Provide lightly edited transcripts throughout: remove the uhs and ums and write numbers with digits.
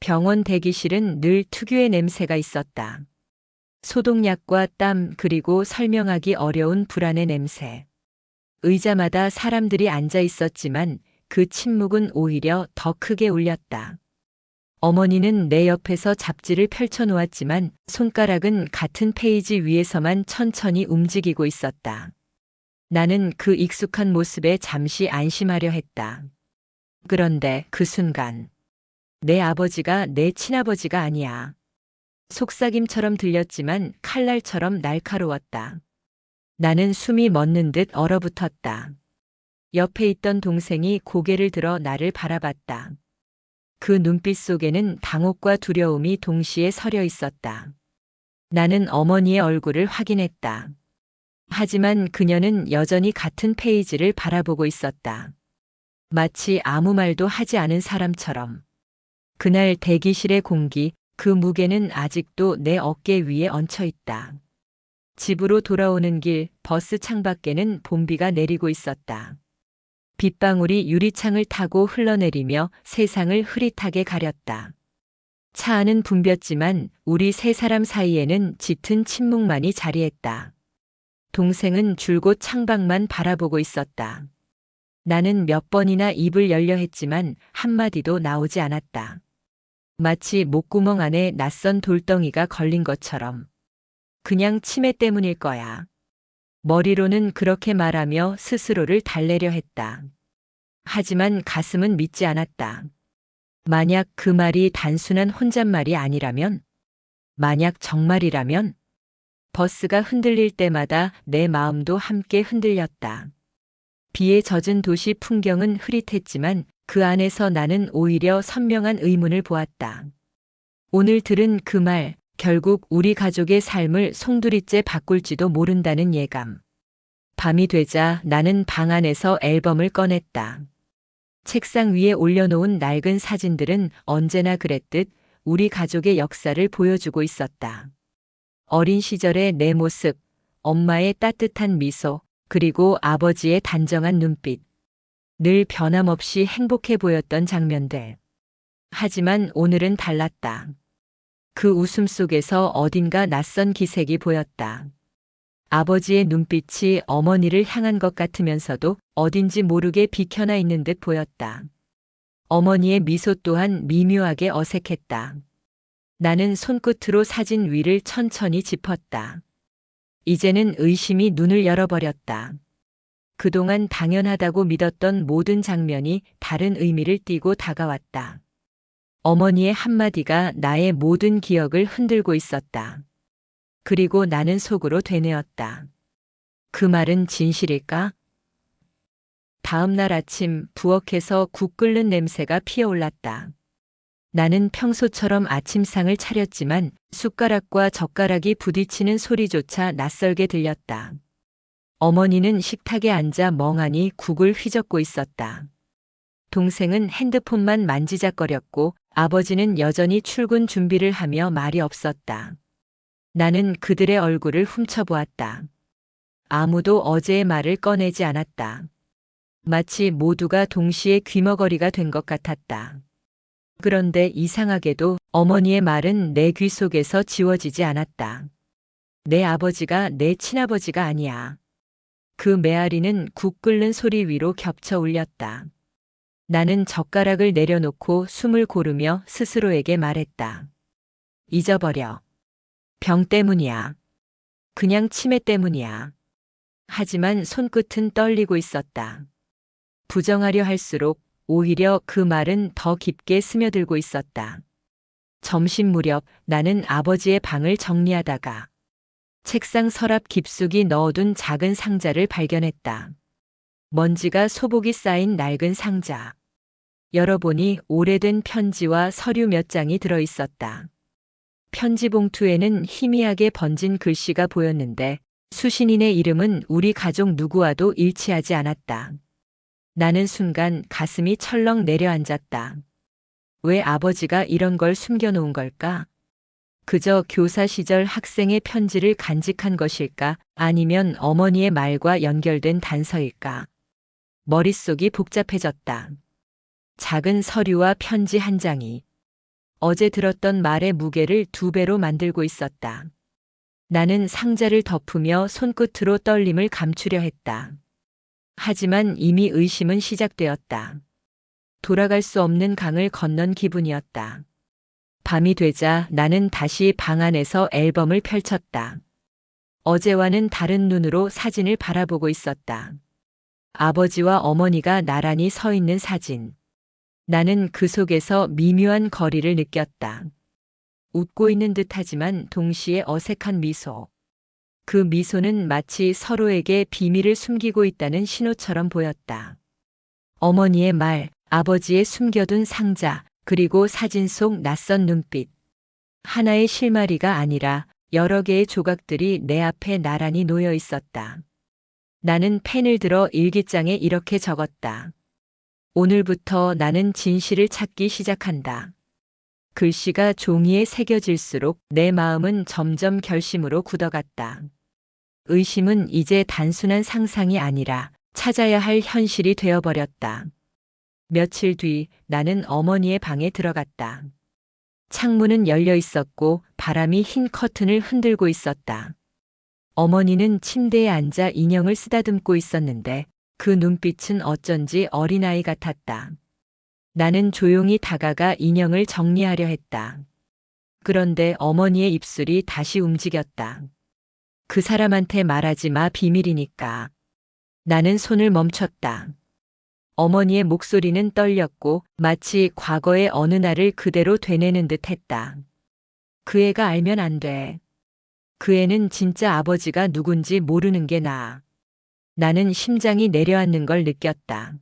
병원 대기실은 늘 특유의 냄새가 있었다. 소독약과 땀 그리고 설명하기 어려운 불안의 냄새. 의자마다 사람들이 앉아 있었지만 그 침묵은 오히려 더 크게 울렸다. 어머니는 내 옆에서 잡지를 펼쳐 놓았지만 손가락은 같은 페이지 위에서만 천천히 움직이고 있었다. 나는 그 익숙한 모습에 잠시 안심하려 했다. 그런데 그 순간, 내 아버지가 내 친아버지가 아니야. 속삭임처럼 들렸지만 칼날처럼 날카로웠다. 나는 숨이 멎는 듯 얼어붙었다. 옆에 있던 동생이 고개를 들어 나를 바라봤다. 그 눈빛 속에는 당혹과 두려움이 동시에 서려 있었다. 나는 어머니의 얼굴을 확인했다. 하지만 그녀는 여전히 같은 페이지를 바라보고 있었다. 마치 아무 말도 하지 않은 사람처럼. 그날 대기실의 공기, 그 무게는 아직도 내 어깨 위에 얹혀 있다. 집으로 돌아오는 길, 버스 창밖에는 봄비가 내리고 있었다. 빗방울이 유리창을 타고 흘러내리며 세상을 흐릿하게 가렸다. 차 안은 붐볐지만 우리 세 사람 사이에는 짙은 침묵만이 자리했다. 동생은 줄곧 창밖만 바라보고 있었다. 나는 몇 번이나 입을 열려 했지만 한마디도 나오지 않았다. 마치 목구멍 안에 낯선 돌덩이가 걸린 것처럼. 그냥 치매 때문일 거야. 머리로는 그렇게 말하며 스스로를 달래려 했다. 하지만 가슴은 믿지 않았다. 만약 그 말이 단순한 혼잣말이 아니라면? 만약 정말이라면? 버스가 흔들릴 때마다 내 마음도 함께 흔들렸다. 비에 젖은 도시 풍경은 흐릿했지만 그 안에서 나는 오히려 선명한 의문을 보았다. 오늘 들은 그 말, 결국 우리 가족의 삶을 송두리째 바꿀지도 모른다는 예감. 밤이 되자 나는 방 안에서 앨범을 꺼냈다. 책상 위에 올려놓은 낡은 사진들은 언제나 그랬듯 우리 가족의 역사를 보여주고 있었다. 어린 시절의 내 모습, 엄마의 따뜻한 미소, 그리고 아버지의 단정한 눈빛. 늘 변함없이 행복해 보였던 장면들. 하지만 오늘은 달랐다. 그 웃음 속에서 어딘가 낯선 기색이 보였다. 아버지의 눈빛이 어머니를 향한 것 같으면서도 어딘지 모르게 비켜나 있는 듯 보였다. 어머니의 미소 또한 미묘하게 어색했다. 나는 손끝으로 사진 위를 천천히 짚었다. 이제는 의심이 눈을 열어버렸다. 그동안 당연하다고 믿었던 모든 장면이 다른 의미를 띠고 다가왔다. 어머니의 한마디가 나의 모든 기억을 흔들고 있었다. 그리고 나는 속으로 되뇌었다. 그 말은 진실일까? 다음 날 아침 부엌에서 국 끓는 냄새가 피어올랐다. 나는 평소처럼 아침상을 차렸지만 숟가락과 젓가락이 부딪히는 소리조차 낯설게 들렸다. 어머니는 식탁에 앉아 멍하니 국을 휘젓고 있었다. 동생은 핸드폰만 만지작거렸고 아버지는 여전히 출근 준비를 하며 말이 없었다. 나는 그들의 얼굴을 훔쳐보았다. 아무도 어제의 말을 꺼내지 않았다. 마치 모두가 동시에 귀머거리가 된 것 같았다. 그런데 이상하게도 어머니의 말은 내 귀 속에서 지워지지 않았다. 내 아버지가 내 친아버지가 아니야. 그 메아리는 국 끓는 소리 위로 겹쳐 울렸다. 나는 젓가락을 내려놓고 숨을 고르며 스스로에게 말했다. 잊어버려. 병 때문이야. 그냥 치매 때문이야. 하지만 손끝은 떨리고 있었다. 부정하려 할수록 오히려 그 말은 더 깊게 스며들고 있었다. 점심 무렵 나는 아버지의 방을 정리하다가 책상 서랍 깊숙이 넣어둔 작은 상자를 발견했다. 먼지가 소복이 쌓인 낡은 상자. 열어보니 오래된 편지와 서류 몇 장이 들어있었다. 편지 봉투에는 희미하게 번진 글씨가 보였는데 수신인의 이름은 우리 가족 누구와도 일치하지 않았다. 나는 순간 가슴이 철렁 내려앉았다. 왜 아버지가 이런 걸 숨겨놓은 걸까? 그저 교사 시절 학생의 편지를 간직한 것일까? 아니면 어머니의 말과 연결된 단서일까? 머릿속이 복잡해졌다. 작은 서류와 편지 한 장이 어제 들었던 말의 무게를 2배로 만들고 있었다. 나는 상자를 덮으며 손끝으로 떨림을 감추려 했다. 하지만 이미 의심은 시작되었다. 돌아갈 수 없는 강을 건넌 기분이었다. 밤이 되자 나는 다시 방 안에서 앨범을 펼쳤다. 어제와는 다른 눈으로 사진을 바라보고 있었다. 아버지와 어머니가 나란히 서 있는 사진. 나는 그 속에서 미묘한 거리를 느꼈다. 웃고 있는 듯하지만 동시에 어색한 미소. 그 미소는 마치 서로에게 비밀을 숨기고 있다는 신호처럼 보였다. 어머니의 말, 아버지의 숨겨둔 상자, 그리고 사진 속 낯선 눈빛. 하나의 실마리가 아니라 여러 개의 조각들이 내 앞에 나란히 놓여 있었다. 나는 펜을 들어 일기장에 이렇게 적었다. 오늘부터 나는 진실을 찾기 시작한다. 글씨가 종이에 새겨질수록 내 마음은 점점 결심으로 굳어갔다. 의심은 이제 단순한 상상이 아니라 찾아야 할 현실이 되어버렸다. 며칠 뒤 나는 어머니의 방에 들어갔다. 창문은 열려 있었고 바람이 흰 커튼을 흔들고 있었다. 어머니는 침대에 앉아 인형을 쓰다듬고 있었는데 그 눈빛은 어쩐지 어린아이 같았다. 나는 조용히 다가가 인형을 정리하려 했다. 그런데 어머니의 입술이 다시 움직였다. 그 사람한테 말하지 마, 비밀이니까. 나는 손을 멈췄다. 어머니의 목소리는 떨렸고 마치 과거의 어느 날을 그대로 되뇌는 듯 했다. 그 애가 알면 안 돼. 그 애는 진짜 아버지가 누군지 모르는 게 나아. 나는 심장이 내려앉는 걸 느꼈다.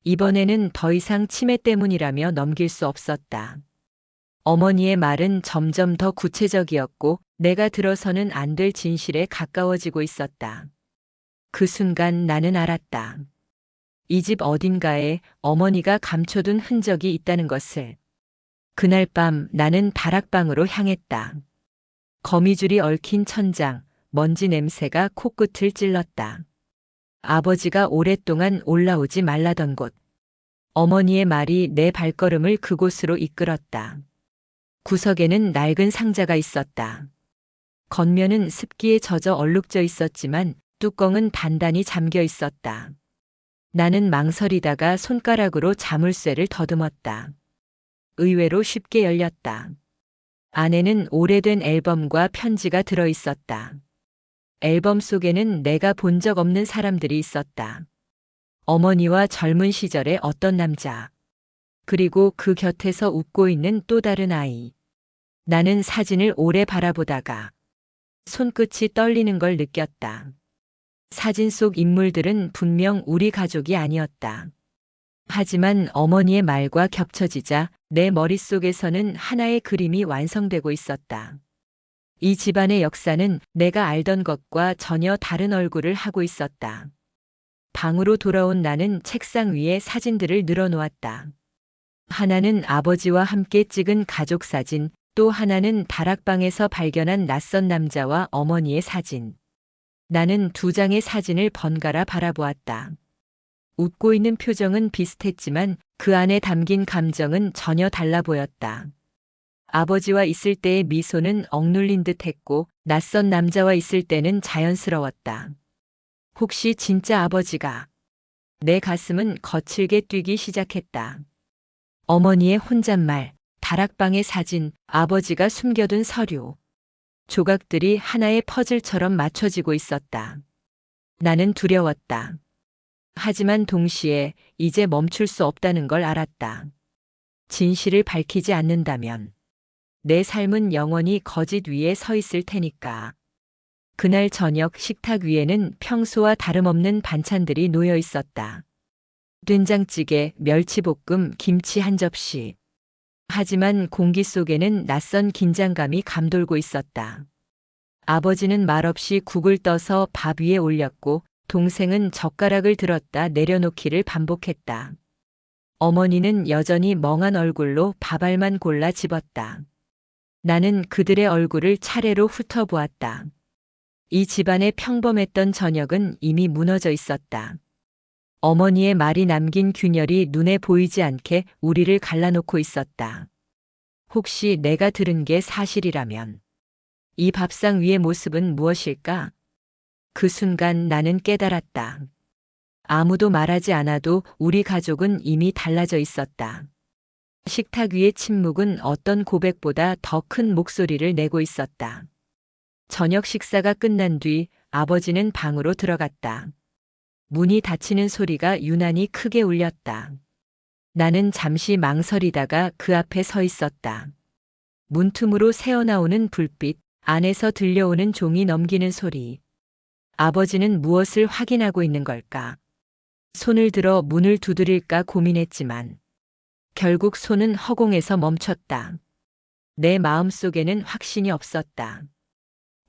이번에는 더 이상 치매 때문이라며 넘길 수 없었다. 어머니의 말은 점점 더 구체적이었고 내가 들어서는 안 될 진실에 가까워지고 있었다. 그 순간 나는 알았다. 이 집 어딘가에 어머니가 감춰둔 흔적이 있다는 것을. 그날 밤 나는 다락방으로 향했다. 거미줄이 얽힌 천장, 먼지 냄새가 코끝을 찔렀다. 아버지가 오랫동안 올라오지 말라던 곳. 어머니의 말이 내 발걸음을 그곳으로 이끌었다. 구석에는 낡은 상자가 있었다. 겉면은 습기에 젖어 얼룩져 있었지만 뚜껑은 단단히 잠겨 있었다. 나는 망설이다가 손가락으로 자물쇠를 더듬었다. 의외로 쉽게 열렸다. 안에는 오래된 앨범과 편지가 들어 있었다. 앨범 속에는 내가 본 적 없는 사람들이 있었다. 어머니와 젊은 시절의 어떤 남자. 그리고 그 곁에서 웃고 있는 또 다른 아이. 나는 사진을 오래 바라보다가 손끝이 떨리는 걸 느꼈다. 사진 속 인물들은 분명 우리 가족이 아니었다. 하지만 어머니의 말과 겹쳐지자 내 머릿속에서는 하나의 그림이 완성되고 있었다. 이 집안의 역사는 내가 알던 것과 전혀 다른 얼굴을 하고 있었다. 방으로 돌아온 나는 책상 위에 사진들을 늘어놓았다. 하나는 아버지와 함께 찍은 가족 사진, 또 하나는 다락방에서 발견한 낯선 남자와 어머니의 사진. 나는 2장의 사진을 번갈아 바라보았다. 웃고 있는 표정은 비슷했지만 그 안에 담긴 감정은 전혀 달라 보였다. 아버지와 있을 때의 미소는 억눌린 듯 했고 낯선 남자와 있을 때는 자연스러웠다. 혹시 진짜 아버지가? 내 가슴은 거칠게 뛰기 시작했다. 어머니의 혼잣말, 다락방의 사진, 아버지가 숨겨둔 서류. 조각들이 하나의 퍼즐처럼 맞춰지고 있었다. 나는 두려웠다. 하지만 동시에 이제 멈출 수 없다는 걸 알았다. 진실을 밝히지 않는다면 내 삶은 영원히 거짓 위에 서 있을 테니까. 그날 저녁 식탁 위에는 평소와 다름없는 반찬들이 놓여 있었다. 된장찌개, 멸치볶음, 김치 한 접시. 하지만 공기 속에는 낯선 긴장감이 감돌고 있었다. 아버지는 말없이 국을 떠서 밥 위에 올렸고 동생은 젓가락을 들었다 내려놓기를 반복했다. 어머니는 여전히 멍한 얼굴로 밥알만 골라 집었다. 나는 그들의 얼굴을 차례로 훑어보았다. 이 집안의 평범했던 저녁은 이미 무너져 있었다. 어머니의 말이 남긴 균열이 눈에 보이지 않게 우리를 갈라놓고 있었다. 혹시 내가 들은 게 사실이라면 이 밥상 위의 모습은 무엇일까? 그 순간 나는 깨달았다. 아무도 말하지 않아도 우리 가족은 이미 달라져 있었다. 식탁 위의 침묵은 어떤 고백보다 더 큰 목소리를 내고 있었다. 저녁 식사가 끝난 뒤 아버지는 방으로 들어갔다. 문이 닫히는 소리가 유난히 크게 울렸다. 나는 잠시 망설이다가 그 앞에 서 있었다. 문틈으로 새어나오는 불빛, 안에서 들려오는 종이 넘기는 소리. 아버지는 무엇을 확인하고 있는 걸까? 손을 들어 문을 두드릴까 고민했지만 결국 손은 허공에서 멈췄다. 내 마음속에는 확신이 없었다.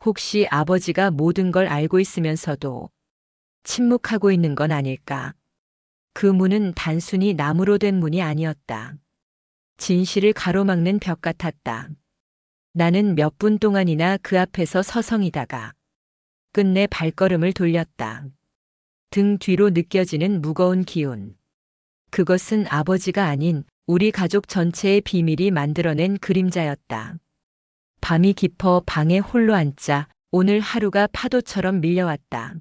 혹시 아버지가 모든 걸 알고 있으면서도 침묵하고 있는 건 아닐까? 그 문은 단순히 나무로 된 문이 아니었다. 진실을 가로막는 벽 같았다. 나는 몇 분 동안이나 그 앞에서 서성이다가 끝내 발걸음을 돌렸다. 등 뒤로 느껴지는 무거운 기운. 그것은 아버지가 아닌 우리 가족 전체의 비밀이 만들어낸 그림자였다. 밤이 깊어 방에 홀로 앉자 오늘 하루가 파도처럼 밀려왔다.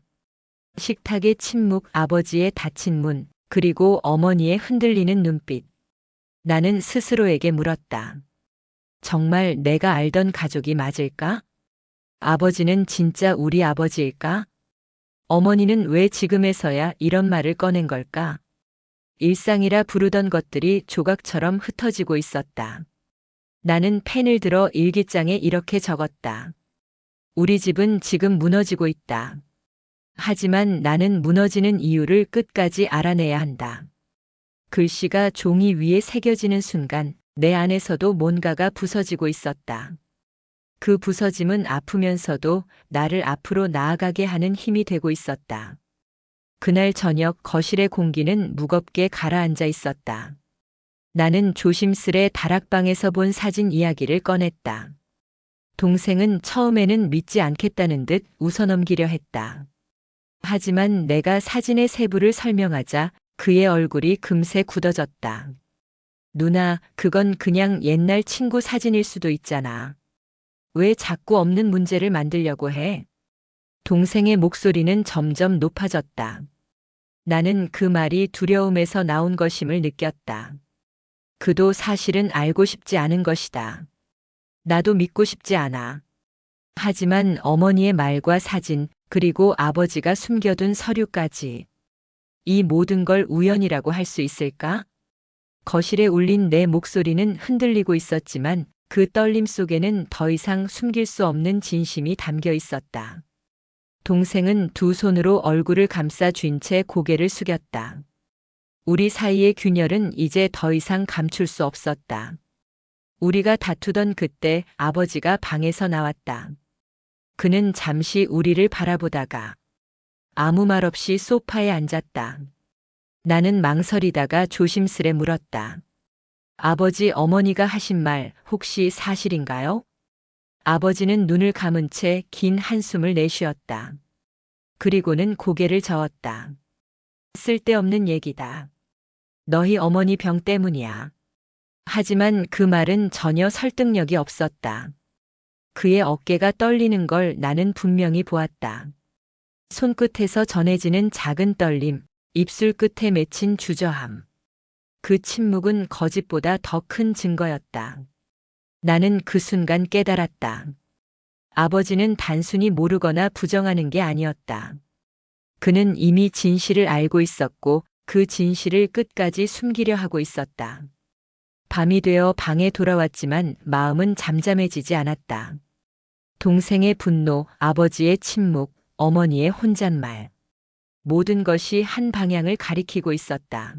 식탁의 침묵, 아버지의 닫힌 문, 그리고 어머니의 흔들리는 눈빛. 나는 스스로에게 물었다. 정말 내가 알던 가족이 맞을까? 아버지는 진짜 우리 아버지일까? 어머니는 왜 지금에서야 이런 말을 꺼낸 걸까? 일상이라 부르던 것들이 조각처럼 흩어지고 있었다. 나는 펜을 들어 일기장에 이렇게 적었다. 우리 집은 지금 무너지고 있다. 하지만 나는 무너지는 이유를 끝까지 알아내야 한다. 글씨가 종이 위에 새겨지는 순간 내 안에서도 뭔가가 부서지고 있었다. 그 부서짐은 아프면서도 나를 앞으로 나아가게 하는 힘이 되고 있었다. 그날 저녁 거실의 공기는 무겁게 가라앉아 있었다. 나는 조심스레 다락방에서 본 사진 이야기를 꺼냈다. 동생은 처음에는 믿지 않겠다는 듯 웃어넘기려 했다. 하지만 내가 사진의 세부를 설명하자 그의 얼굴이 금세 굳어졌다. 누나, 그건 그냥 옛날 친구 사진일 수도 있잖아. 왜 자꾸 없는 문제를 만들려고 해? 동생의 목소리는 점점 높아졌다. 나는 그 말이 두려움에서 나온 것임을 느꼈다. 그도 사실은 알고 싶지 않은 것이다. 나도 믿고 싶지 않아. 하지만 어머니의 말과 사진, 그리고 아버지가 숨겨둔 서류까지. 이 모든 걸 우연이라고 할 수 있을까? 거실에 울린 내 목소리는 흔들리고 있었지만 그 떨림 속에는 더 이상 숨길 수 없는 진심이 담겨 있었다. 동생은 두 손으로 얼굴을 감싸 쥔 채 고개를 숙였다. 우리 사이의 균열은 이제 더 이상 감출 수 없었다. 우리가 다투던 그때 아버지가 방에서 나왔다. 그는 잠시 우리를 바라보다가 아무 말 없이 소파에 앉았다. 나는 망설이다가 조심스레 물었다. 아버지, 어머니가 하신 말 혹시 사실인가요? 아버지는 눈을 감은 채 긴 한숨을 내쉬었다. 그리고는 고개를 저었다. 쓸데없는 얘기다. 너희 어머니 병 때문이야. 하지만 그 말은 전혀 설득력이 없었다. 그의 어깨가 떨리는 걸 나는 분명히 보았다. 손끝에서 전해지는 작은 떨림, 입술 끝에 맺힌 주저함. 그 침묵은 거짓보다 더 큰 증거였다. 나는 그 순간 깨달았다. 아버지는 단순히 모르거나 부정하는 게 아니었다. 그는 이미 진실을 알고 있었고 그 진실을 끝까지 숨기려 하고 있었다. 밤이 되어 방에 돌아왔지만 마음은 잠잠해지지 않았다. 동생의 분노, 아버지의 침묵, 어머니의 혼잣말. 모든 것이 한 방향을 가리키고 있었다.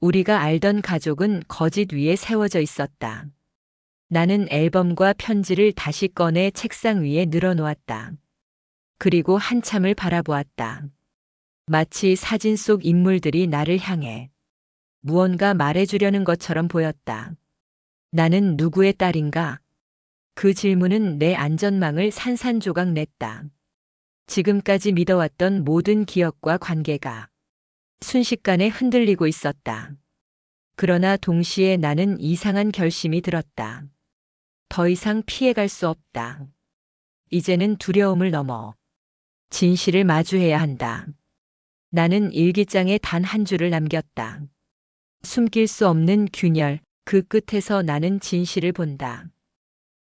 우리가 알던 가족은 거짓 위에 세워져 있었다. 나는 앨범과 편지를 다시 꺼내 책상 위에 늘어놓았다. 그리고 한참을 바라보았다. 마치 사진 속 인물들이 나를 향해 무언가 말해주려는 것처럼 보였다. 나는 누구의 딸인가? 그 질문은 내 안전망을 산산조각 냈다. 지금까지 믿어왔던 모든 기억과 관계가 순식간에 흔들리고 있었다. 그러나 동시에 나는 이상한 결심이 들었다. 더 이상 피해갈 수 없다. 이제는 두려움을 넘어 진실을 마주해야 한다. 나는 일기장에 단 한 줄을 남겼다. 숨길 수 없는 균열, 그 끝에서 나는 진실을 본다.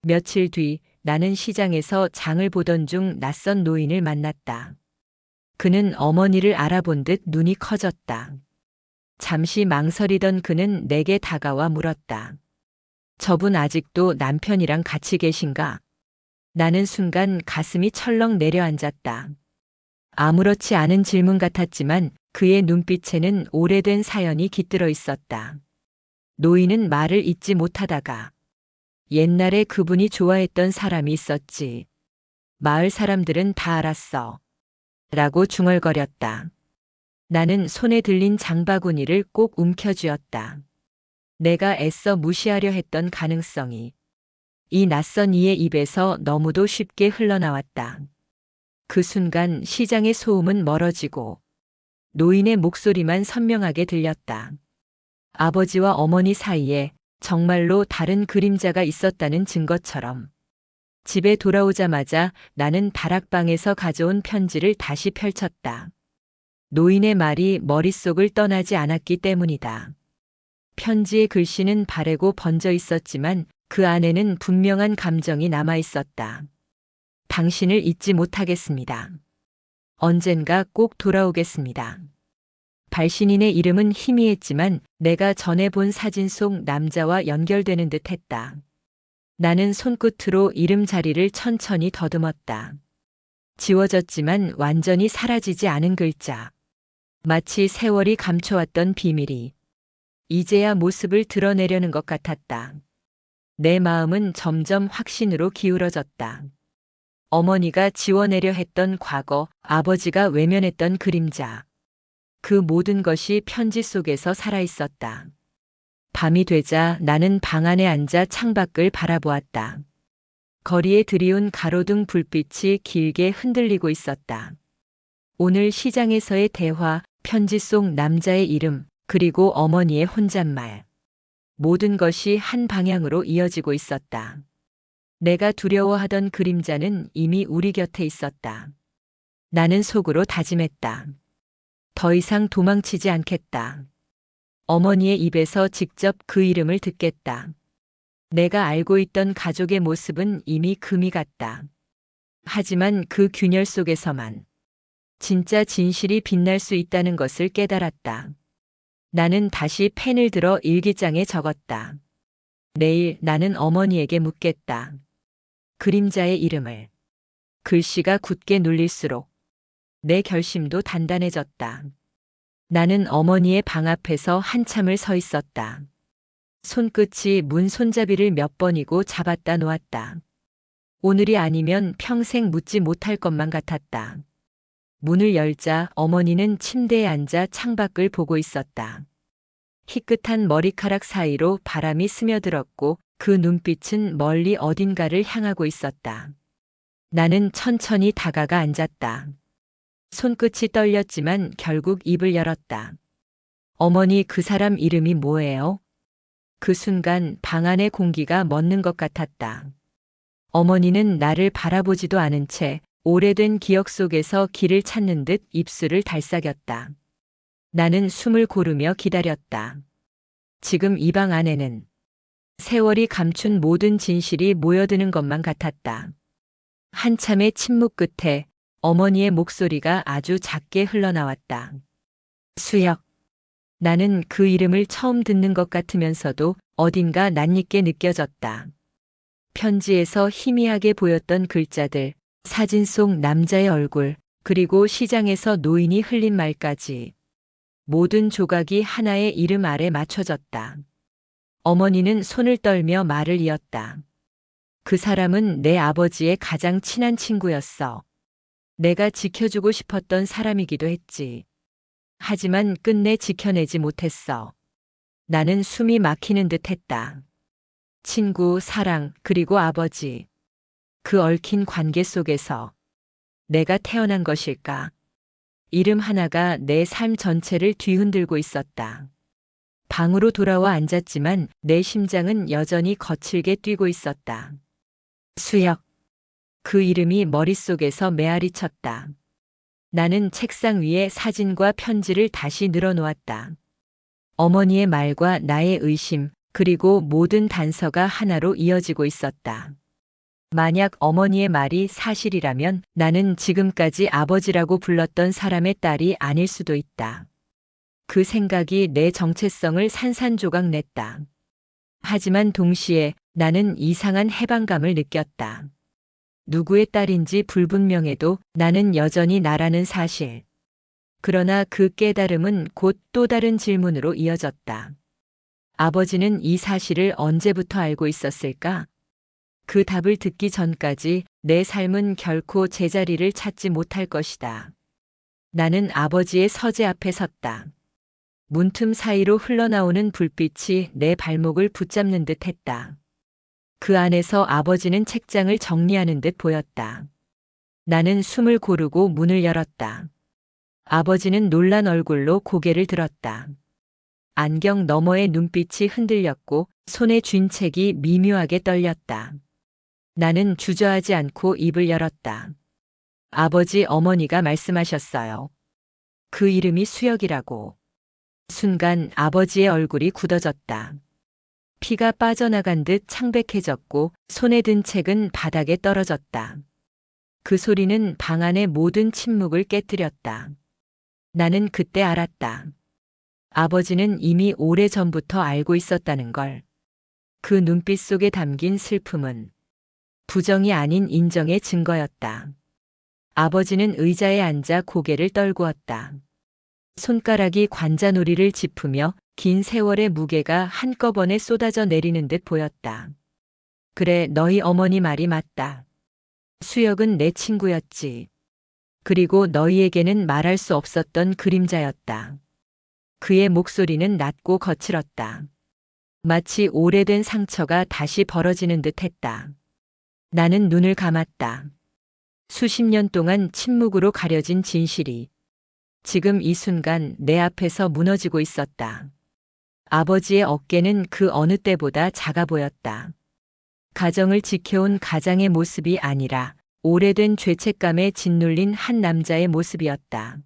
며칠 뒤 나는 시장에서 장을 보던 중 낯선 노인을 만났다. 그는 어머니를 알아본 듯 눈이 커졌다. 잠시 망설이던 그는 내게 다가와 물었다. 저분 아직도 남편이랑 같이 계신가? 나는 순간 가슴이 철렁 내려앉았다. 아무렇지 않은 질문 같았지만 그의 눈빛에는 오래된 사연이 깃들어 있었다. 노인은 말을 잇지 못하다가 옛날에 그분이 좋아했던 사람이 있었지. 마을 사람들은 다 알았어. 라고 중얼거렸다. 나는 손에 들린 장바구니를 꼭 움켜쥐었다. 내가 애써 무시하려 했던 가능성이 이 낯선 이의 입에서 너무도 쉽게 흘러나왔다. 그 순간 시장의 소음은 멀어지고 노인의 목소리만 선명하게 들렸다. 아버지와 어머니 사이에 정말로 다른 그림자가 있었다는 증거처럼. 집에 돌아오자마자 나는 다락방에서 가져온 편지를 다시 펼쳤다. 노인의 말이 머릿속을 떠나지 않았기 때문이다. 편지의 글씨는 바래고 번져 있었지만 그 안에는 분명한 감정이 남아 있었다. 당신을 잊지 못하겠습니다. 언젠가 꼭 돌아오겠습니다. 발신인의 이름은 희미했지만 내가 전에 본 사진 속 남자와 연결되는 듯 했다. 나는 손끝으로 이름 자리를 천천히 더듬었다. 지워졌지만 완전히 사라지지 않은 글자. 마치 세월이 감춰왔던 비밀이 이제야 모습을 드러내려는 것 같았다. 내 마음은 점점 확신으로 기울어졌다. 어머니가 지워내려 했던 과거, 아버지가 외면했던 그림자. 그 모든 것이 편지 속에서 살아있었다. 밤이 되자 나는 방 안에 앉아 창밖을 바라보았다. 거리에 들이운 가로등 불빛이 길게 흔들리고 있었다. 오늘 시장에서의 대화, 편지 속 남자의 이름, 그리고 어머니의 혼잣말. 모든 것이 한 방향으로 이어지고 있었다. 내가 두려워하던 그림자는 이미 우리 곁에 있었다. 나는 속으로 다짐했다. 더 이상 도망치지 않겠다. 어머니의 입에서 직접 그 이름을 듣겠다. 내가 알고 있던 가족의 모습은 이미 금이 같다. 하지만 그 균열 속에서만 진짜 진실이 빛날 수 있다는 것을 깨달았다. 나는 다시 펜을 들어 일기장에 적었다. 내일 나는 어머니에게 묻겠다. 그림자의 이름을. 글씨가 굳게 눌릴수록 내 결심도 단단해졌다. 나는 어머니의 방 앞에서 한참을 서 있었다. 손끝이 문 손잡이를 몇 번이고 잡았다 놓았다. 오늘이 아니면 평생 묻지 못할 것만 같았다. 문을 열자 어머니는 침대에 앉아 창밖을 보고 있었다. 희끗한 머리카락 사이로 바람이 스며들었고 그 눈빛은 멀리 어딘가를 향하고 있었다. 나는 천천히 다가가 앉았다. 손끝이 떨렸지만 결국 입을 열었다. 어머니, 그 사람 이름이 뭐예요? 그 순간 방 안의 공기가 멎는 것 같았다. 어머니는 나를 바라보지도 않은 채 오래된 기억 속에서 길을 찾는 듯 입술을 달싹였다. 나는 숨을 고르며 기다렸다. 지금 이 방 안에는 세월이 감춘 모든 진실이 모여드는 것만 같았다. 한참의 침묵 끝에 어머니의 목소리가 아주 작게 흘러나왔다. 수혁. 나는 그 이름을 처음 듣는 것 같으면서도 어딘가 낯익게 느껴졌다. 편지에서 희미하게 보였던 글자들, 사진 속 남자의 얼굴, 그리고 시장에서 노인이 흘린 말까지. 모든 조각이 하나의 이름 아래 맞춰졌다. 어머니는 손을 떨며 말을 이었다. 그 사람은 내 아버지의 가장 친한 친구였어. 내가 지켜주고 싶었던 사람이기도 했지. 하지만 끝내 지켜내지 못했어. 나는 숨이 막히는 듯 했다. 친구, 사랑, 그리고 아버지. 그 얽힌 관계 속에서 내가 태어난 것일까? 이름 하나가 내 삶 전체를 뒤흔들고 있었다. 방으로 돌아와 앉았지만 내 심장은 여전히 거칠게 뛰고 있었다. 수혁. 그 이름이 머릿속에서 메아리 쳤다. 나는 책상 위에 사진과 편지를 다시 늘어놓았다. 어머니의 말과 나의 의심, 그리고 모든 단서가 하나로 이어지고 있었다. 만약 어머니의 말이 사실이라면 나는 지금까지 아버지라고 불렀던 사람의 딸이 아닐 수도 있다. 그 생각이 내 정체성을 산산조각 냈다. 하지만 동시에 나는 이상한 해방감을 느꼈다. 누구의 딸인지 불분명해도 나는 여전히 나라는 사실. 그러나 그 깨달음은 곧 또 다른 질문으로 이어졌다. 아버지는 이 사실을 언제부터 알고 있었을까? 그 답을 듣기 전까지 내 삶은 결코 제자리를 찾지 못할 것이다. 나는 아버지의 서재 앞에 섰다. 문틈 사이로 흘러나오는 불빛이 내 발목을 붙잡는 듯 했다. 그 안에서 아버지는 책장을 정리하는 듯 보였다. 나는 숨을 고르고 문을 열었다. 아버지는 놀란 얼굴로 고개를 들었다. 안경 너머의 눈빛이 흔들렸고 손에 쥔 책이 미묘하게 떨렸다. 나는 주저하지 않고 입을 열었다. 아버지 어머니가 말씀하셨어요. 그 이름이 수혁이라고. 순간 아버지의 얼굴이 굳어졌다. 피가 빠져나간 듯 창백해졌고 손에 든 책은 바닥에 떨어졌다. 그 소리는 방 안의 모든 침묵을 깨뜨렸다. 나는 그때 알았다. 아버지는 이미 오래전부터 알고 있었다는 걸. 그 눈빛 속에 담긴 슬픔은 부정이 아닌 인정의 증거였다. 아버지는 의자에 앉아 고개를 떨구었다. 손가락이 관자놀이를 짚으며 긴 세월의 무게가 한꺼번에 쏟아져 내리는 듯 보였다. 그래, 너희 어머니 말이 맞다. 수혁은 내 친구였지. 그리고 너희에게는 말할 수 없었던 그림자였다. 그의 목소리는 낮고 거칠었다. 마치 오래된 상처가 다시 벌어지는 듯 했다. 나는 눈을 감았다. 수십 년 동안 침묵으로 가려진 진실이 지금 이 순간 내 앞에서 무너지고 있었다. 아버지의 어깨는 그 어느 때보다 작아 보였다. 가정을 지켜온 가장의 모습이 아니라 오래된 죄책감에 짓눌린 한 남자의 모습이었다.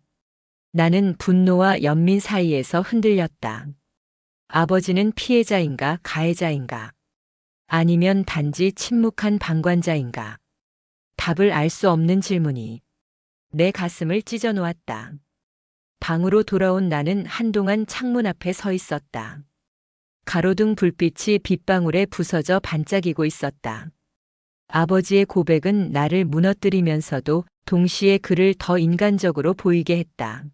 나는 분노와 연민 사이에서 흔들렸다. 아버지는 피해자인가 가해자인가? 아니면 단지 침묵한 방관자인가? 답을 알 수 없는 질문이 내 가슴을 찢어 놓았다. 방으로 돌아온 나는 한동안 창문 앞에 서 있었다. 가로등 불빛이 빗방울에 부서져 반짝이고 있었다. 아버지의 고백은 나를 무너뜨리면서도 동시에 그를 더 인간적으로 보이게 했다.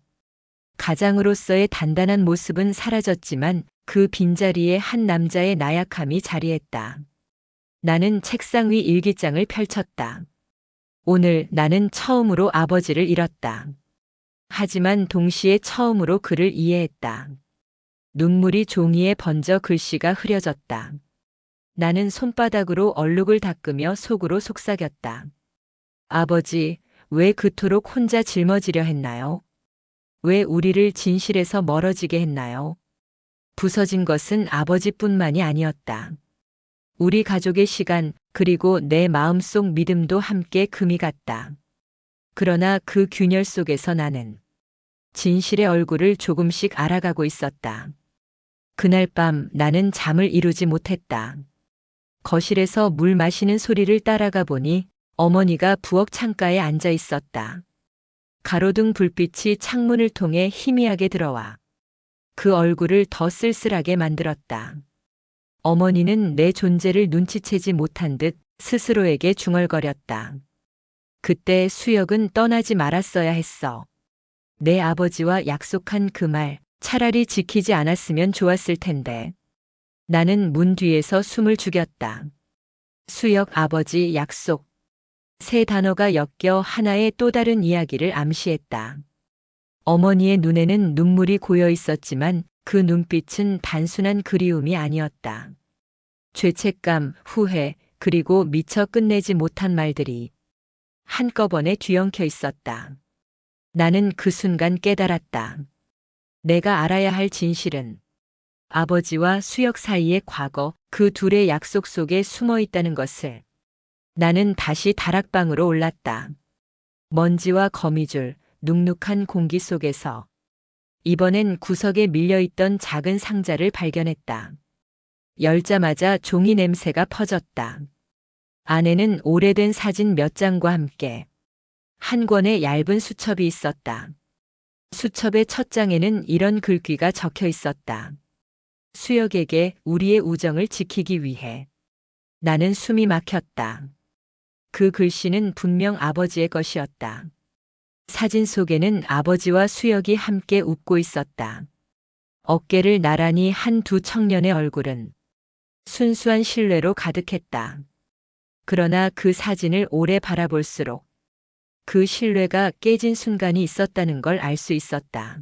가장으로서의 단단한 모습은 사라졌지만 그 빈자리에 한 남자의 나약함이 자리했다. 나는 책상 위 일기장을 펼쳤다. 오늘 나는 처음으로 아버지를 잃었다. 하지만 동시에 처음으로 그를 이해했다. 눈물이 종이에 번져 글씨가 흐려졌다. 나는 손바닥으로 얼룩을 닦으며 속으로 속삭였다. 아버지, 왜 그토록 혼자 짊어지려 했나요? 왜 우리를 진실에서 멀어지게 했나요? 부서진 것은 아버지뿐만이 아니었다. 우리 가족의 시간, 그리고 내 마음속 믿음도 함께 금이 갔다. 그러나 그 균열 속에서 나는 진실의 얼굴을 조금씩 알아가고 있었다. 그날 밤 나는 잠을 이루지 못했다. 거실에서 물 마시는 소리를 따라가 보니 어머니가 부엌 창가에 앉아 있었다. 가로등 불빛이 창문을 통해 희미하게 들어와 그 얼굴을 더 쓸쓸하게 만들었다. 어머니는 내 존재를 눈치채지 못한 듯 스스로에게 중얼거렸다. 그때 수혁은 떠나지 말았어야 했어. 내 아버지와 약속한 그 말, 차라리 지키지 않았으면 좋았을 텐데. 나는 문 뒤에서 숨을 죽였다. 수혁 아버지 약속. 세 단어가 엮여 하나의 또 다른 이야기를 암시했다. 어머니의 눈에는 눈물이 고여 있었지만 그 눈빛은 단순한 그리움이 아니었다. 죄책감, 후회, 그리고 미처 끝내지 못한 말들이 한꺼번에 뒤엉켜 있었다. 나는 그 순간 깨달았다. 내가 알아야 할 진실은 아버지와 수혁 사이의 과거, 그 둘의 약속 속에 숨어 있다는 것을. 나는 다시 다락방으로 올랐다. 먼지와 거미줄, 눅눅한 공기 속에서 이번엔 구석에 밀려있던 작은 상자를 발견했다. 열자마자 종이 냄새가 퍼졌다. 안에는 오래된 사진 몇 장과 함께 한 권의 얇은 수첩이 있었다. 수첩의 첫 장에는 이런 글귀가 적혀 있었다. 수혁에게 우리의 우정을 지키기 위해. 나는 숨이 막혔다. 그 글씨는 분명 아버지의 것이었다. 사진 속에는 아버지와 수혁이 함께 웃고 있었다. 어깨를 나란히 한 두 청년의 얼굴은 순수한 신뢰로 가득했다. 그러나 그 사진을 오래 바라볼수록 그 신뢰가 깨진 순간이 있었다는 걸 알 수 있었다.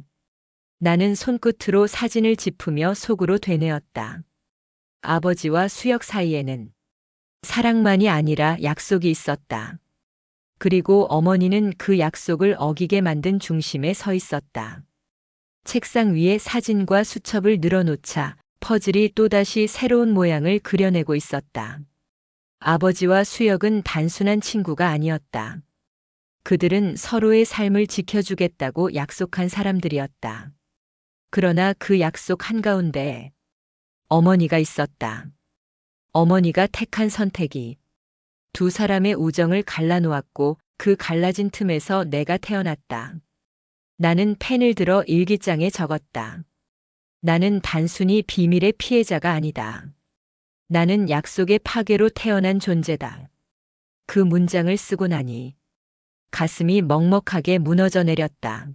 나는 손끝으로 사진을 짚으며 속으로 되뇌었다. 아버지와 수혁 사이에는 사랑만이 아니라 약속이 있었다. 그리고 어머니는 그 약속을 어기게 만든 중심에 서 있었다. 책상 위에 사진과 수첩을 늘어놓자 퍼즐이 또다시 새로운 모양을 그려내고 있었다. 아버지와 수혁은 단순한 친구가 아니었다. 그들은 서로의 삶을 지켜주겠다고 약속한 사람들이었다. 그러나 그 약속 한가운데에 어머니가 있었다. 어머니가 택한 선택이 두 사람의 우정을 갈라놓았고 그 갈라진 틈에서 내가 태어났다. 나는 펜을 들어 일기장에 적었다. 나는 단순히 비밀의 피해자가 아니다. 나는 약속의 파괴로 태어난 존재다. 그 문장을 쓰고 나니 가슴이 먹먹하게 무너져 내렸다.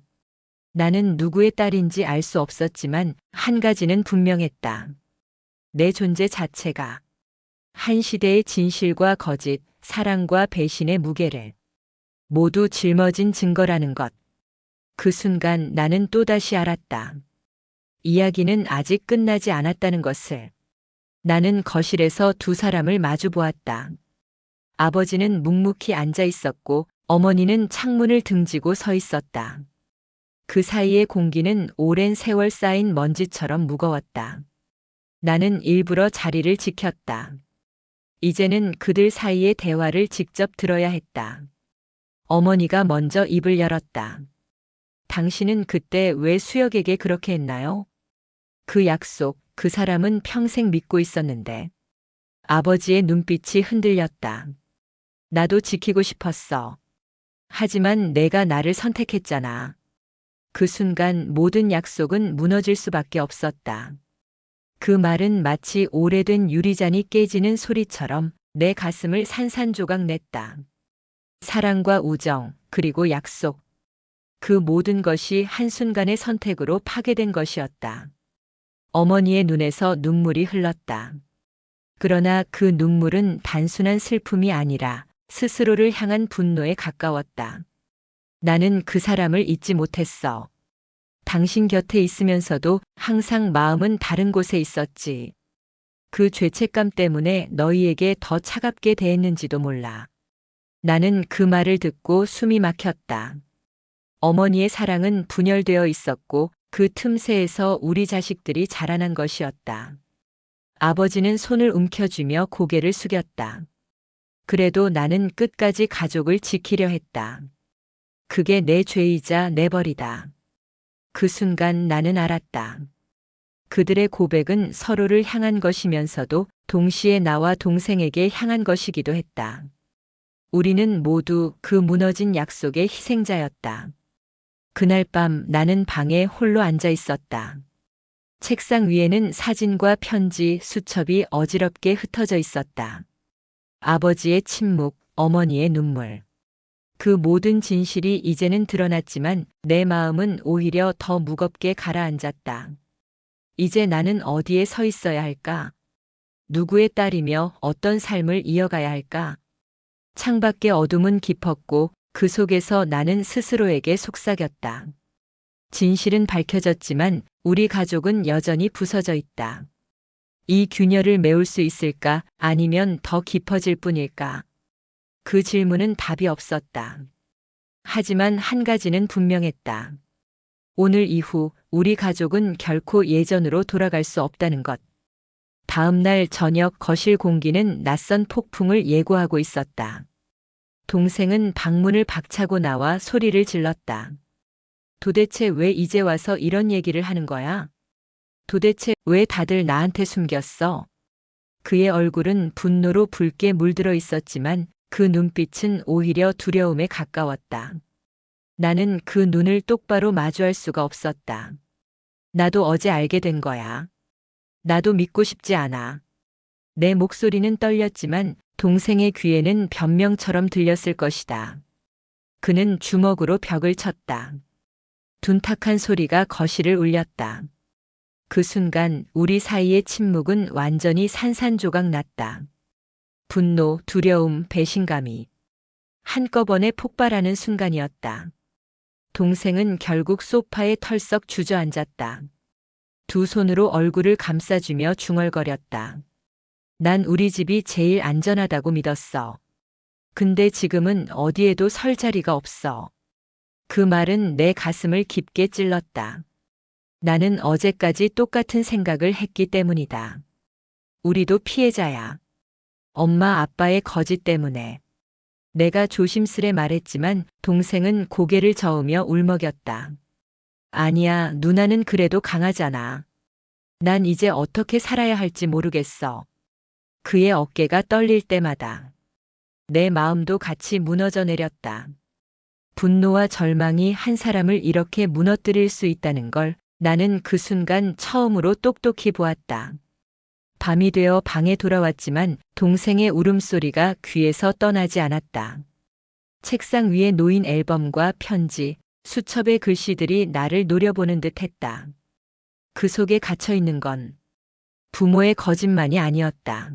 나는 누구의 딸인지 알 수 없었지만 한 가지는 분명했다. 내 존재 자체가 한 시대의 진실과 거짓, 사랑과 배신의 무게를 모두 짊어진 증거라는 것. 그 순간 나는 또다시 알았다. 이야기는 아직 끝나지 않았다는 것을. 나는 거실에서 두 사람을 마주 보았다. 아버지는 묵묵히 앉아 있었고 어머니는 창문을 등지고 서 있었다. 그 사이의 공기는 오랜 세월 쌓인 먼지처럼 무거웠다. 나는 일부러 자리를 지켰다. 이제는 그들 사이의 대화를 직접 들어야 했다. 어머니가 먼저 입을 열었다. 당신은 그때 왜 수혁에게 그렇게 했나요? 그 약속, 그 사람은 평생 믿고 있었는데. 아버지의 눈빛이 흔들렸다. 나도 지키고 싶었어. 하지만 내가 나를 선택했잖아. 그 순간 모든 약속은 무너질 수밖에 없었다. 그 말은 마치 오래된 유리잔이 깨지는 소리처럼 내 가슴을 산산조각 냈다. 사랑과 우정, 그리고 약속. 그 모든 것이 한순간의 선택으로 파괴된 것이었다. 어머니의 눈에서 눈물이 흘렀다. 그러나 그 눈물은 단순한 슬픔이 아니라 스스로를 향한 분노에 가까웠다. 나는 그 사람을 잊지 못했어. 당신 곁에 있으면서도 항상 마음은 다른 곳에 있었지. 그 죄책감 때문에 너희에게 더 차갑게 대했는지도 몰라. 나는 그 말을 듣고 숨이 막혔다. 어머니의 사랑은 분열되어 있었고 그 틈새에서 우리 자식들이 자라난 것이었다. 아버지는 손을 움켜쥐며 고개를 숙였다. 그래도 나는 끝까지 가족을 지키려 했다. 그게 내 죄이자 내 벌이다. 그 순간 나는 알았다. 그들의 고백은 서로를 향한 것이면서도 동시에 나와 동생에게 향한 것이기도 했다. 우리는 모두 그 무너진 약속의 희생자였다. 그날 밤 나는 방에 홀로 앉아 있었다. 책상 위에는 사진과 편지, 수첩이 어지럽게 흩어져 있었다. 아버지의 침묵, 어머니의 눈물. 그 모든 진실이 이제는 드러났지만 내 마음은 오히려 더 무겁게 가라앉았다. 이제 나는 어디에 서 있어야 할까? 누구의 딸이며 어떤 삶을 이어가야 할까? 창밖의 어둠은 깊었고 그 속에서 나는 스스로에게 속삭였다. 진실은 밝혀졌지만 우리 가족은 여전히 부서져 있다. 이 균열을 메울 수 있을까? 아니면 더 깊어질 뿐일까? 그 질문은 답이 없었다. 하지만 한 가지는 분명했다. 오늘 이후 우리 가족은 결코 예전으로 돌아갈 수 없다는 것. 다음 날 저녁 거실 공기는 낯선 폭풍을 예고하고 있었다. 동생은 방문을 박차고 나와 소리를 질렀다. 도대체 왜 이제 와서 이런 얘기를 하는 거야? 도대체 왜 다들 나한테 숨겼어? 그의 얼굴은 분노로 붉게 물들어 있었지만 그 눈빛은 오히려 두려움에 가까웠다. 나는 그 눈을 똑바로 마주할 수가 없었다. 나도 어제 알게 된 거야. 나도 믿고 싶지 않아. 내 목소리는 떨렸지만 동생의 귀에는 변명처럼 들렸을 것이다. 그는 주먹으로 벽을 쳤다. 둔탁한 소리가 거실을 울렸다. 그 순간 우리 사이의 침묵은 완전히 산산조각 났다. 분노, 두려움, 배신감이 한꺼번에 폭발하는 순간이었다. 동생은 결국 소파에 털썩 주저앉았다. 두 손으로 얼굴을 감싸주며 중얼거렸다. 난 우리 집이 제일 안전하다고 믿었어. 근데 지금은 어디에도 설 자리가 없어. 그 말은 내 가슴을 깊게 찔렀다. 나는 어제까지 똑같은 생각을 했기 때문이다. 우리도 피해자야. 엄마 아빠의 거짓 때문에. 내가 조심스레 말했지만 동생은 고개를 저으며 울먹였다. 아니야, 누나는 그래도 강하잖아. 난 이제 어떻게 살아야 할지 모르겠어. 그의 어깨가 떨릴 때마다 내 마음도 같이 무너져 내렸다. 분노와 절망이 한 사람을 이렇게 무너뜨릴 수 있다는 걸 나는 그 순간 처음으로 똑똑히 보았다. 밤이 되어 방에 돌아왔지만 동생의 울음소리가 귀에서 떠나지 않았다. 책상 위에 놓인 앨범과 편지, 수첩의 글씨들이 나를 노려보는 듯 했다. 그 속에 갇혀 있는 건 부모의 거짓만이 아니었다.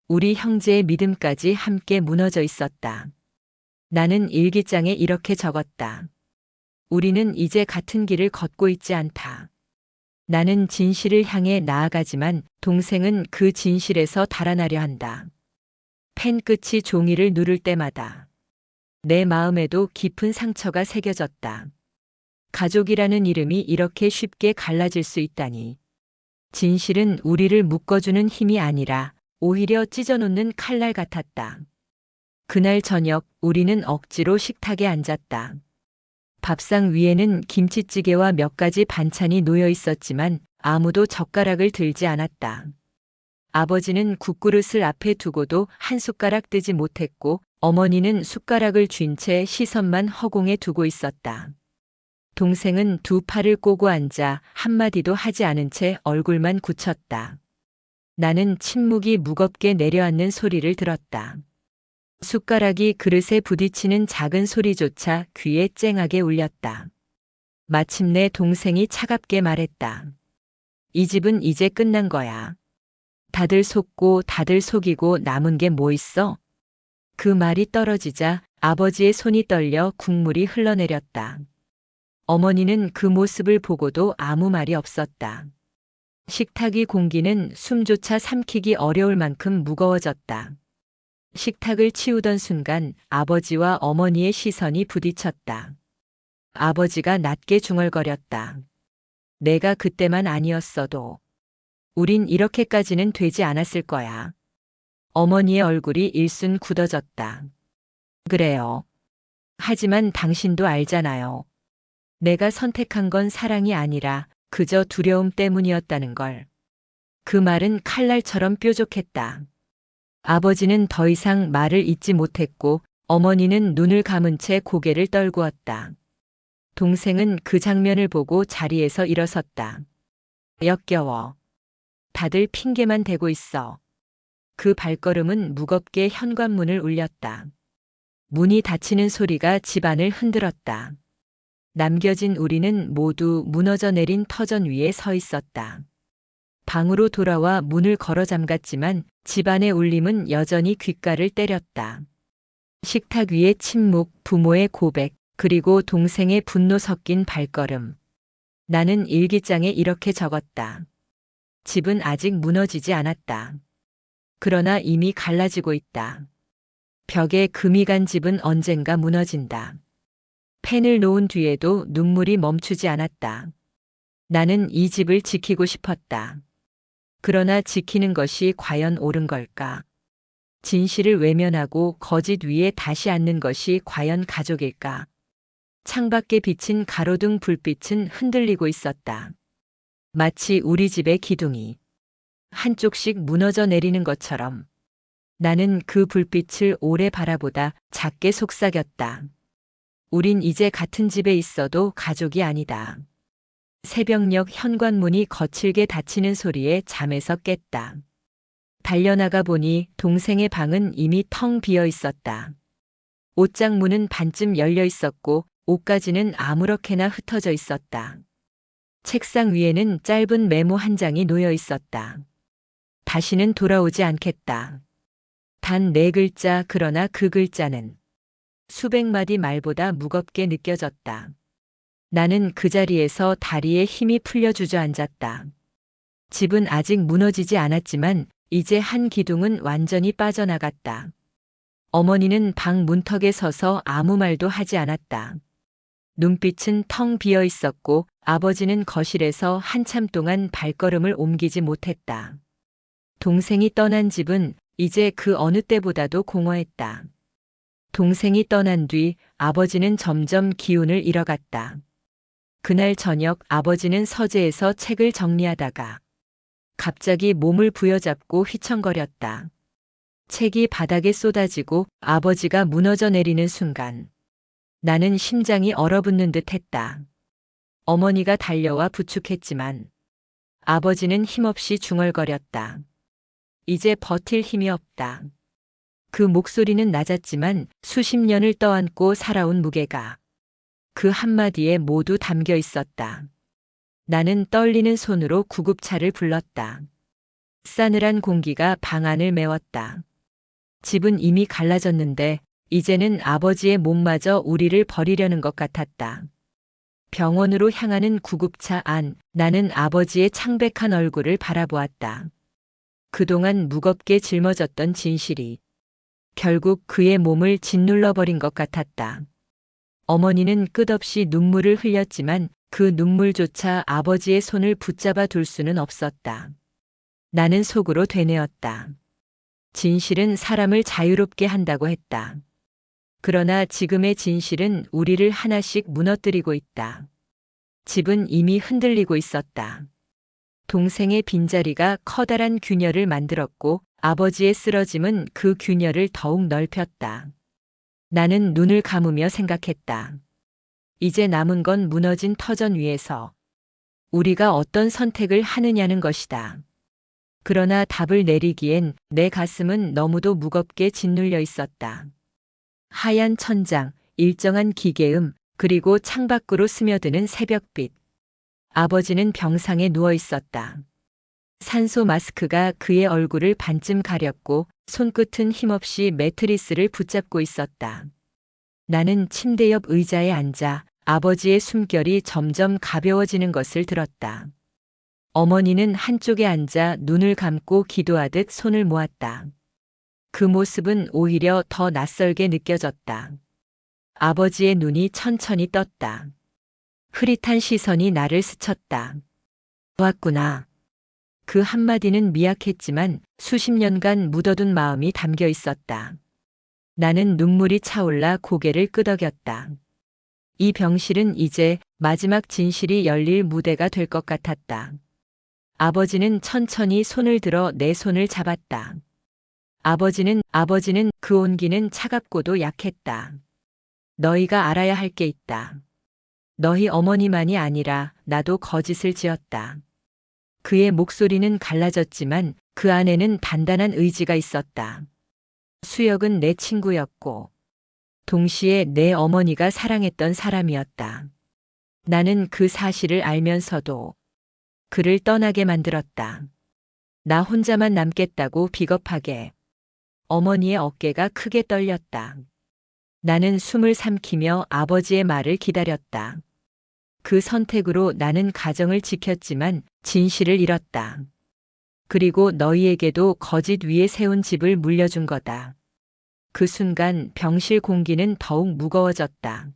우리 형제의 믿음까지 함께 무너져 있었다. 나는 일기장에 이렇게 적었다. 우리는 이제 같은 길을 걷고 있지 않다. 나는 진실을 향해 나아가지만 동생은 그 진실에서 달아나려 한다. 펜 끝이 종이를 누를 때마다 내 마음에도 깊은 상처가 새겨졌다. 가족이라는 이름이 이렇게 쉽게 갈라질 수 있다니. 진실은 우리를 묶어주는 힘이 아니라 오히려 찢어놓는 칼날 같았다. 그날 저녁 우리는 억지로 식탁에 앉았다. 밥상 위에는 김치찌개와 몇 가지 반찬이 놓여 있었지만 아무도 젓가락을 들지 않았다. 아버지는 국그릇을 앞에 두고도 한 숟가락 뜨지 못했고 어머니는 숟가락을 쥔 채 시선만 허공에 두고 있었다. 동생은 두 팔을 꼬고 앉아 한마디도 하지 않은 채 얼굴만 굳혔다. 나는 침묵이 무겁게 내려앉는 소리를 들었다. 숟가락이 그릇에 부딪히는 작은 소리조차 귀에 쨍하게 울렸다. 마침내 동생이 차갑게 말했다. 이 집은 이제 끝난 거야. 다들 속고 다들 속이고 남은 게 뭐 있어? 그 말이 떨어지자 아버지의 손이 떨려 국물이 흘러내렸다. 어머니는 그 모습을 보고도 아무 말이 없었다. 식탁 위 공기는 숨조차 삼키기 어려울 만큼 무거워졌다. 식탁을 치우던 순간 아버지와 어머니의 시선이 부딪혔다. 아버지가 낮게 중얼거렸다. 내가 그때만 아니었어도 우린 이렇게까지는 되지 않았을 거야. 어머니의 얼굴이 일순 굳어졌다. 그래요. 하지만 당신도 알잖아요. 내가 선택한 건 사랑이 아니라 그저 두려움 때문이었다는 걸. 그 말은 칼날처럼 뾰족했다. 아버지는 더 이상 말을 잇지 못했고 어머니는 눈을 감은 채 고개를 떨구었다. 동생은 그 장면을 보고 자리에서 일어섰다. 역겨워. 다들 핑계만 대고 있어. 그 발걸음은 무겁게 현관문을 울렸다. 문이 닫히는 소리가 집안을 흔들었다. 남겨진 우리는 모두 무너져 내린 터전 위에 서 있었다. 방으로 돌아와 문을 걸어 잠갔지만 집안의 울림은 여전히 귓가를 때렸다. 식탁 위의 침묵, 부모의 고백, 그리고 동생의 분노 섞인 발걸음. 나는 일기장에 이렇게 적었다. 집은 아직 무너지지 않았다. 그러나 이미 갈라지고 있다. 벽에 금이 간 집은 언젠가 무너진다. 펜을 놓은 뒤에도 눈물이 멈추지 않았다. 나는 이 집을 지키고 싶었다. 그러나 지키는 것이 과연 옳은 걸까? 진실을 외면하고 거짓 위에 다시 앉는 것이 과연 가족일까? 창밖에 비친 가로등 불빛은 흔들리고 있었다. 마치 우리 집의 기둥이 한쪽씩 무너져 내리는 것처럼. 나는 그 불빛을 오래 바라보다 작게 속삭였다. 우린 이제 같은 집에 있어도 가족이 아니다. 새벽녘 현관문이 거칠게 닫히는 소리에 잠에서 깼다. 달려나가 보니 동생의 방은 이미 텅 비어 있었다. 옷장 문은 반쯤 열려 있었고 옷가지는 아무렇게나 흩어져 있었다. 책상 위에는 짧은 메모 한 장이 놓여 있었다. 다시는 돌아오지 않겠다. 단 4글자, 그러나 그 글자는 수백 마디 말보다 무겁게 느껴졌다. 나는 그 자리에서 다리에 힘이 풀려 주저앉았다. 집은 아직 무너지지 않았지만 이제 한 기둥은 완전히 빠져나갔다. 어머니는 방 문턱에 서서 아무 말도 하지 않았다. 눈빛은 텅 비어 있었고 아버지는 거실에서 한참 동안 발걸음을 옮기지 못했다. 동생이 떠난 집은 이제 그 어느 때보다도 공허했다. 동생이 떠난 뒤 아버지는 점점 기운을 잃어갔다. 그날 저녁 아버지는 서재에서 책을 정리하다가 갑자기 몸을 부여잡고 휘청거렸다. 책이 바닥에 쏟아지고 아버지가 무너져 내리는 순간 나는 심장이 얼어붙는 듯 했다. 어머니가 달려와 부축했지만 아버지는 힘없이 중얼거렸다. 이제 버틸 힘이 없다. 그 목소리는 낮았지만 수십 년을 떠안고 살아온 무게가 그 한마디에 모두 담겨 있었다. 나는 떨리는 손으로 구급차를 불렀다. 싸늘한 공기가 방 안을 메웠다. 집은 이미 갈라졌는데 이제는 아버지의 몸마저 우리를 버리려는 것 같았다. 병원으로 향하는 구급차 안, 나는 아버지의 창백한 얼굴을 바라보았다. 그동안 무겁게 짊어졌던 진실이 결국 그의 몸을 짓눌러 버린 것 같았다. 어머니는 끝없이 눈물을 흘렸지만 그 눈물조차 아버지의 손을 붙잡아 둘 수는 없었다. 나는 속으로 되뇌었다. 진실은 사람을 자유롭게 한다고 했다. 그러나 지금의 진실은 우리를 하나씩 무너뜨리고 있다. 집은 이미 흔들리고 있었다. 동생의 빈자리가 커다란 균열을 만들었고 아버지의 쓰러짐은 그 균열을 더욱 넓혔다. 나는 눈을 감으며 생각했다. 이제 남은 건 무너진 터전 위에서 우리가 어떤 선택을 하느냐는 것이다. 그러나 답을 내리기엔 내 가슴은 너무도 무겁게 짓눌려 있었다. 하얀 천장, 일정한 기계음, 그리고 창밖으로 스며드는 새벽빛. 아버지는 병상에 누워 있었다. 산소 마스크가 그의 얼굴을 반쯤 가렸고 손끝은 힘없이 매트리스를 붙잡고 있었다. 나는 침대 옆 의자에 앉아 아버지의 숨결이 점점 가벼워지는 것을 들었다. 어머니는 한쪽에 앉아 눈을 감고 기도하듯 손을 모았다. 그 모습은 오히려 더 낯설게 느껴졌다. 아버지의 눈이 천천히 떴다. 흐릿한 시선이 나를 스쳤다. 왔구나. 그 한마디는 미약했지만 수십 년간 묻어둔 마음이 담겨 있었다. 나는 눈물이 차올라 고개를 끄덕였다. 이 병실은 이제 마지막 진실이 열릴 무대가 될 것 같았다. 아버지는 천천히 손을 들어 내 손을 잡았다. 아버지는 그 온기는 차갑고도 약했다. 너희가 알아야 할 게 있다. 너희 어머니만이 아니라 나도 거짓을 지었다. 그의 목소리는 갈라졌지만 그 안에는 단단한 의지가 있었다. 수혁은 내 친구였고 동시에 내 어머니가 사랑했던 사람이었다. 나는 그 사실을 알면서도 그를 떠나게 만들었다. 나 혼자만 남겠다고 비겁하게. 어머니의 어깨가 크게 떨렸다. 나는 숨을 삼키며 아버지의 말을 기다렸다. 그 선택으로 나는 가정을 지켰지만 진실을 잃었다. 그리고 너희에게도 거짓 위에 세운 집을 물려준 거다. 그 순간 병실 공기는 더욱 무거워졌다.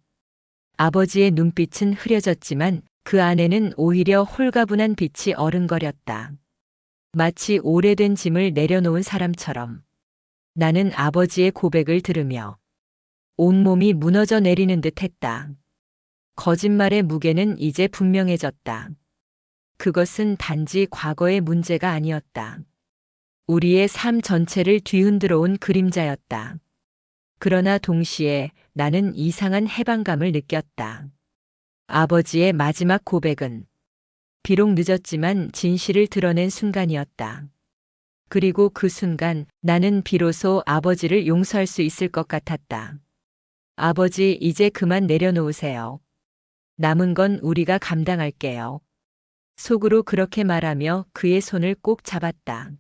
아버지의 눈빛은 흐려졌지만 그 안에는 오히려 홀가분한 빛이 어른거렸다. 마치 오래된 짐을 내려놓은 사람처럼 나는 아버지의 고백을 들으며 온몸이 무너져 내리는 듯 했다. 거짓말의 무게는 이제 분명해졌다. 그것은 단지 과거의 문제가 아니었다. 우리의 삶 전체를 뒤흔들어 온 그림자였다. 그러나 동시에 나는 이상한 해방감을 느꼈다. 아버지의 마지막 고백은 비록 늦었지만 진실을 드러낸 순간이었다. 그리고 그 순간 나는 비로소 아버지를 용서할 수 있을 것 같았다. 아버지, 이제 그만 내려놓으세요. 남은 건 우리가 감당할게요. 속으로 그렇게 말하며 그의 손을 꼭 잡았다.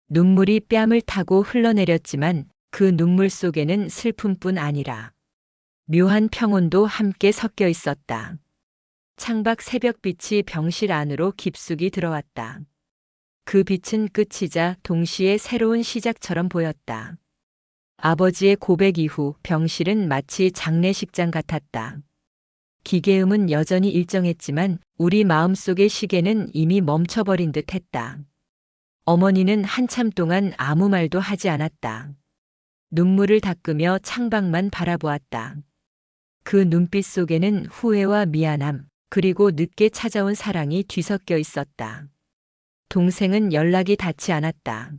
눈물이 뺨을 타고 흘러내렸지만 그 눈물 속에는 슬픔뿐 아니라 묘한 평온도 함께 섞여 있었다. 창밖 새벽빛이 병실 안으로 깊숙이 들어왔다. 그 빛은 끝이자 동시에 새로운 시작처럼 보였다. 아버지의 고백 이후 병실은 마치 장례식장 같았다. 기계음은 여전히 일정했지만 우리 마음속의 시계는 이미 멈춰버린 듯 했다. 어머니는 한참 동안 아무 말도 하지 않았다. 눈물을 닦으며 창밖만 바라보았다. 그 눈빛 속에는 후회와 미안함, 그리고 늦게 찾아온 사랑이 뒤섞여 있었다. 동생은 연락이 닿지 않았다.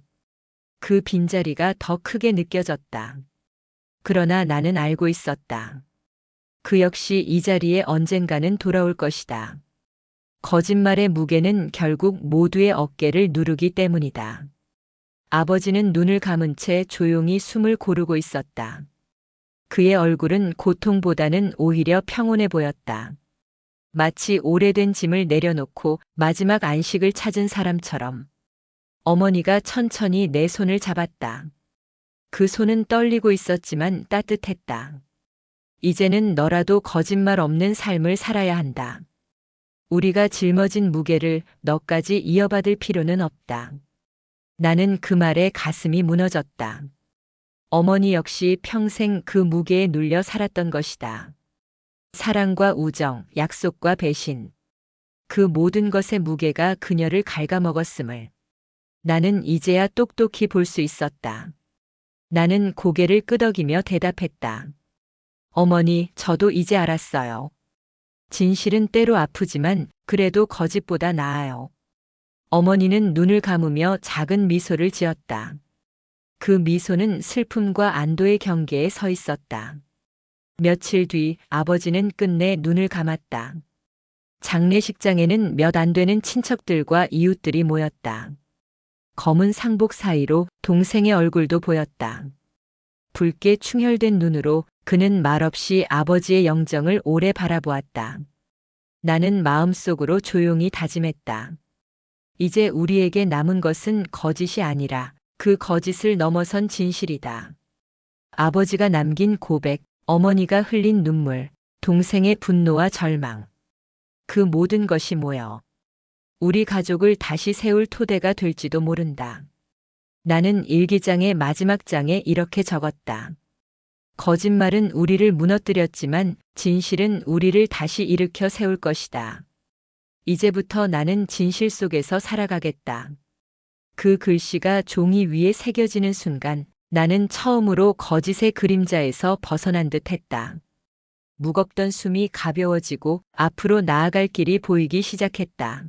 그 빈자리가 더 크게 느껴졌다. 그러나 나는 알고 있었다. 그 역시 이 자리에 언젠가는 돌아올 것이다. 거짓말의 무게는 결국 모두의 어깨를 누르기 때문이다. 아버지는 눈을 감은 채 조용히 숨을 고르고 있었다. 그의 얼굴은 고통보다는 오히려 평온해 보였다. 마치 오래된 짐을 내려놓고 마지막 안식을 찾은 사람처럼. 어머니가 천천히 내 손을 잡았다. 그 손은 떨리고 있었지만 따뜻했다. 이제는 너라도 거짓말 없는 삶을 살아야 한다. 우리가 짊어진 무게를 너까지 이어받을 필요는 없다. 나는 그 말에 가슴이 무너졌다. 어머니 역시 평생 그 무게에 눌려 살았던 것이다. 사랑과 우정, 약속과 배신. 그 모든 것의 무게가 그녀를 갉아먹었음을 나는 이제야 똑똑히 볼 수 있었다. 나는 고개를 끄덕이며 대답했다. 어머니, 저도 이제 알았어요. 진실은 때로 아프지만 그래도 거짓보다 나아요. 어머니는 눈을 감으며 작은 미소를 지었다. 그 미소는 슬픔과 안도의 경계에 서 있었다. 며칠 뒤 아버지는 끝내 눈을 감았다. 장례식장에는 몇 안 되는 친척들과 이웃들이 모였다. 검은 상복 사이로 동생의 얼굴도 보였다. 붉게 충혈된 눈으로 그는 말없이 아버지의 영정을 오래 바라보았다. 나는 마음속으로 조용히 다짐했다. 이제 우리에게 남은 것은 거짓이 아니라 그 거짓을 넘어선 진실이다. 아버지가 남긴 고백, 어머니가 흘린 눈물, 동생의 분노와 절망. 그 모든 것이 모여 우리 가족을 다시 세울 토대가 될지도 모른다. 나는 일기장의 마지막 장에 이렇게 적었다. 거짓말은 우리를 무너뜨렸지만 진실은 우리를 다시 일으켜 세울 것이다. 이제부터 나는 진실 속에서 살아가겠다. 그 글씨가 종이 위에 새겨지는 순간 나는 처음으로 거짓의 그림자에서 벗어난 듯 했다. 무겁던 숨이 가벼워지고 앞으로 나아갈 길이 보이기 시작했다.